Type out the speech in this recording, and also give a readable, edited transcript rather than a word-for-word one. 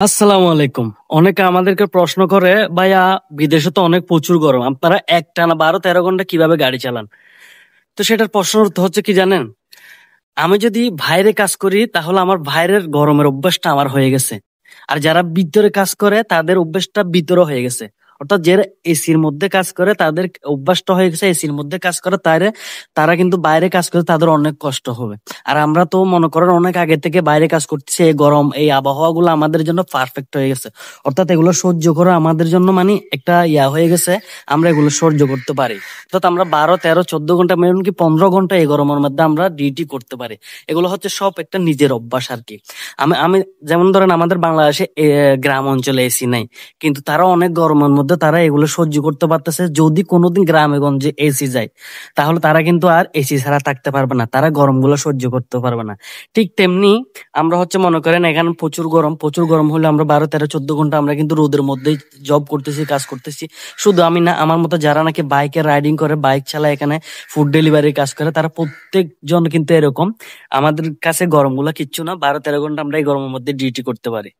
আসসালামু আলাইকুম। অনেকে আমাদেরকে প্রশ্ন করে, ভাইয়া বিদেশে তো অনেক প্রচুর গরম, আপনারা একটানা 12-13 ঘন্টা কিভাবে গাড়ি চালান? তো সেটার প্রশ্নের উত্তর হচ্ছে কি জানেন? আমি যদি বাইরে কাজ করি তাহলে আমার বাইরের গরমের অভ্যাসটা আমার হয়ে গেছে। আর যারা ভিতরে কাজ করে তাদের অভ্যাসটা ভিতরে হয়ে গেছে। অর্থাৎ যারা এসির মধ্যে কাজ করে তাদের অভ্যাসটা হয়ে গেছে এসির মধ্যে কাজ করে, তারা তারা কিন্তু বাইরে কাজ করে তাদের অনেক কষ্ট হবে। আর আমরা তো মনে করেন অনেক আগে থেকে বাইরে কাজ করতেছি, এই গরম এই আবহাওয়া গুলো আমাদের জন্য পারফেক্ট হয়ে গেছে। অর্থাৎ এগুলো সহ্য করা আমাদের জন্য মানে একটা হয়ে গেছে, আমরা এগুলো সহ্য করতে পারি। অর্থাৎ আমরা 12, 13, 14 ঘন্টা, এমনকি 15 ঘন্টা এই গরমের মধ্যে আমরা ডিউটি করতে পারি। এগুলো হচ্ছে সব একটা নিজের অভ্যাস আর কি। আমি আমি যেমন ধরেন আমাদের বাংলাদেশে গ্রাম অঞ্চলে এসি নাই, কিন্তু তারা অনেক গরমের মধ্যে তারা এগুলো সহ্য করতে পারতেছে। যদি কোনোদিন গ্রামে গঞ্জে এসি যায় তাহলে তারা কিন্তু আর এসি ছাড়া থাকতে পারবে না, তারা গরম গুলো সহ্য করতে পারবে না। ঠিক তেমনি আমরা হচ্ছে মনে করেন এখানে প্রচুর গরম, প্রচুর গরম হলে আমরা 12, 13, 14 ঘন্টা আমরা কিন্তু রোদের মধ্যেই জব করতেছি, কাজ করতেছি। শুধু আমি না, আমার মতো যারা নাকি বাইকে রাইডিং করে, বাইক চালায়, এখানে ফুড ডেলিভারি কাজ করে, তারা প্রত্যেকজন কিন্তু এরকম। আমাদের কাছে গরম গুলা কিচ্ছু না, 12, 13 ঘন্টা আমরা এই গরমের মধ্যে ডিউটি করতে পারি।